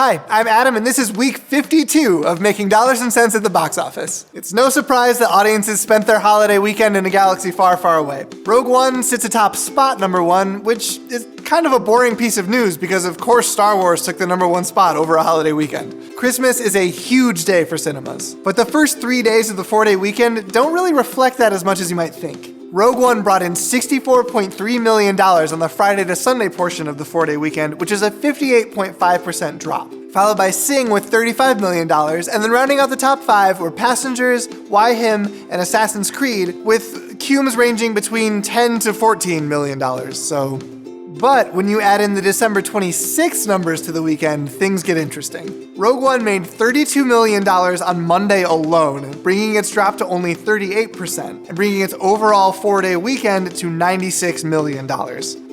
Hi, I'm Adam, and this is week 52 of making dollars and cents at the box office. It's no surprise that audiences spent their holiday weekend in a galaxy far, far away. Rogue One sits atop spot number 1, which is kind of a boring piece of news because of course Star Wars took the number 1 spot over a holiday weekend. Christmas is a huge day for cinemas, but the first 3 days of the 4-day weekend don't really reflect that as much as you might think. Rogue One brought in $64.3 million on the Friday to Sunday portion of the 4-day weekend, which is a 58.5% drop. Followed by Sing with $35 million, and then rounding out the top 5 were Passengers, Why Him, and Assassin's Creed, with cums ranging between $10 to $14 million, But when you add in the December 26th numbers to the weekend, things get interesting. Rogue One made $32 million on Monday alone, bringing its drop to only 38%, and bringing its overall 4-day weekend to $96 million.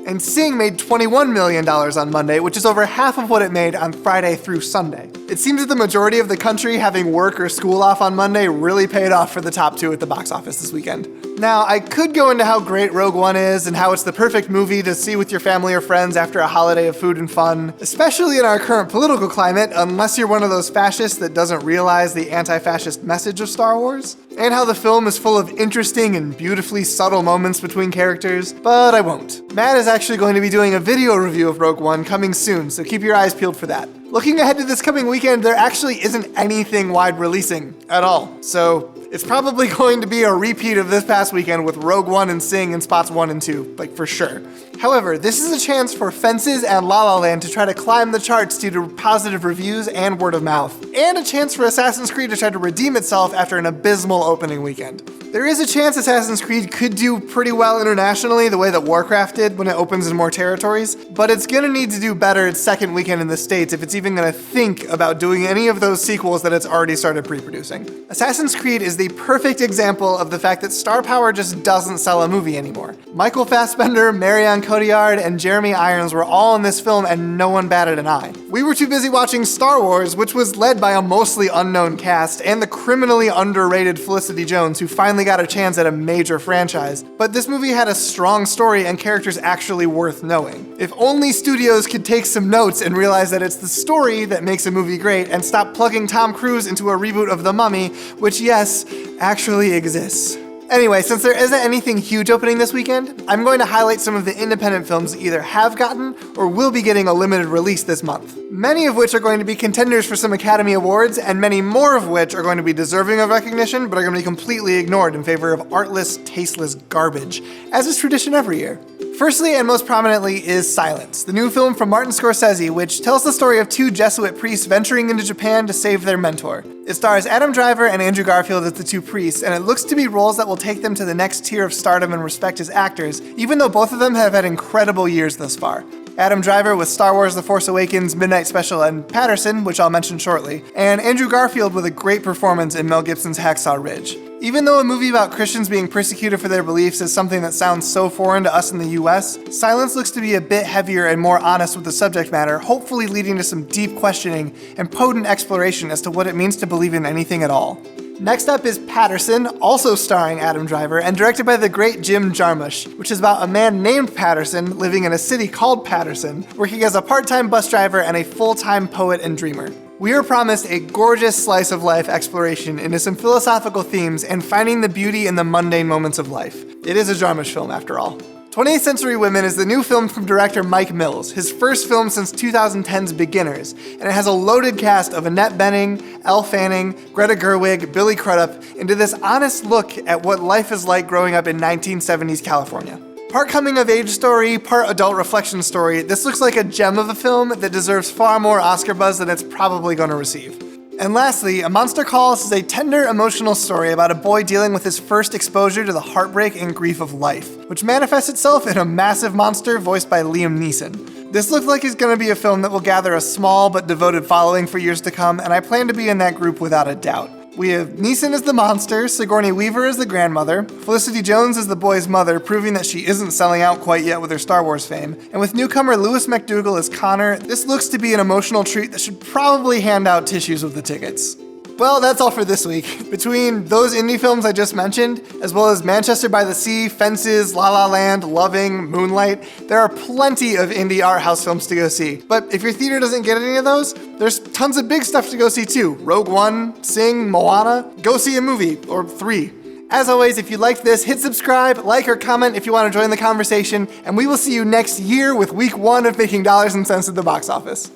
And Sing made $21 million on Monday, which is over half of what it made on Friday through Sunday. It seems that the majority of the country having work or school off on Monday really paid off for the top 2 at the box office this weekend. Now, I could go into how great Rogue One is and how it's the perfect movie to see with your family or friends after a holiday of food and fun, especially in our current political climate, unless you're one of those fascists that doesn't realize the anti-fascist message of Star Wars, and how the film is full of interesting and beautifully subtle moments between characters, but I won't. Matt is actually going to be doing a video review of Rogue One coming soon, so keep your eyes peeled for that. Looking ahead to this coming weekend, there actually isn't anything wide releasing at all, so it's probably going to be a repeat of this past weekend with Rogue One and Sing in spots 1 and 2, for sure. However, this is a chance for Fences and La La Land to try to climb the charts due to positive reviews and word of mouth, and a chance for Assassin's Creed to try to redeem itself after an abysmal opening weekend. There is a chance Assassin's Creed could do pretty well internationally the way that Warcraft did when it opens in more territories, but it's gonna need to do better its second weekend in the States if it's even gonna think about doing any of those sequels that it's already started pre-producing. Assassin's Creed is the perfect example of the fact that star power just doesn't sell a movie anymore. Michael Fassbender, Marion Cotillard, and Jeremy Irons were all in this film and no one batted an eye. We were too busy watching Star Wars, which was led by a mostly unknown cast, and the criminally underrated Felicity Jones, who finally got a chance at a major franchise. But this movie had a strong story and characters actually worth knowing. If only studios could take some notes and realize that it's the story that makes a movie great and stop plugging Tom Cruise into a reboot of The Mummy, which yes, actually exists. Anyway, since there isn't anything huge opening this weekend, I'm going to highlight some of the independent films that either have gotten or will be getting a limited release this month. Many of which are going to be contenders for some Academy Awards, and many more of which are going to be deserving of recognition, but are going to be completely ignored in favor of artless, tasteless garbage, as is tradition every year. Firstly and most prominently is Silence, the new film from Martin Scorsese, which tells the story of 2 Jesuit priests venturing into Japan to save their mentor. It stars Adam Driver and Andrew Garfield as the 2 priests, and it looks to be roles that will take them to the next tier of stardom and respect as actors, even though both of them have had incredible years thus far. Adam Driver with Star Wars The Force Awakens, Midnight Special, and Patterson, which I'll mention shortly, and Andrew Garfield with a great performance in Mel Gibson's Hacksaw Ridge. Even though a movie about Christians being persecuted for their beliefs is something that sounds so foreign to us in the US, Silence looks to be a bit heavier and more honest with the subject matter, hopefully leading to some deep questioning and potent exploration as to what it means to believe in anything at all. Next up is Patterson, also starring Adam Driver, and directed by the great Jim Jarmusch, which is about a man named Patterson living in a city called Patterson, working as a part-time bus driver and a full-time poet and dreamer. We are promised a gorgeous slice of life exploration into some philosophical themes and finding the beauty in the mundane moments of life. It is a Jarmusch film, after all. 20th Century Women is the new film from director Mike Mills, his first film since 2010's Beginners, and it has a loaded cast of Annette Bening, Elle Fanning, Greta Gerwig, Billy Crudup into this honest look at what life is like growing up in 1970s California. Part coming-of-age story, part adult reflection story, this looks like a gem of a film that deserves far more Oscar buzz than it's probably going to receive. And lastly, A Monster Calls is a tender, emotional story about a boy dealing with his first exposure to the heartbreak and grief of life, which manifests itself in a massive monster voiced by Liam Neeson. This looks like it's going to be a film that will gather a small but devoted following for years to come, and I plan to be in that group without a doubt. We have Neeson as the monster, Sigourney Weaver as the grandmother, Felicity Jones as the boy's mother, proving that she isn't selling out quite yet with her Star Wars fame, and with newcomer Louis McDougall as Connor, this looks to be an emotional treat that should probably hand out tissues with the tickets. Well, that's all for this week. Between those indie films I just mentioned, as well as Manchester by the Sea, Fences, La La Land, Loving, Moonlight, there are plenty of indie art house films to go see. But if your theater doesn't get any of those, there's tons of big stuff to go see too. Rogue One, Sing, Moana. Go see a movie, or 3. As always, if you liked this, hit subscribe, like, or comment if you want to join the conversation, and we will see you next year with week 1 of Making Dollars and Cents at the box office.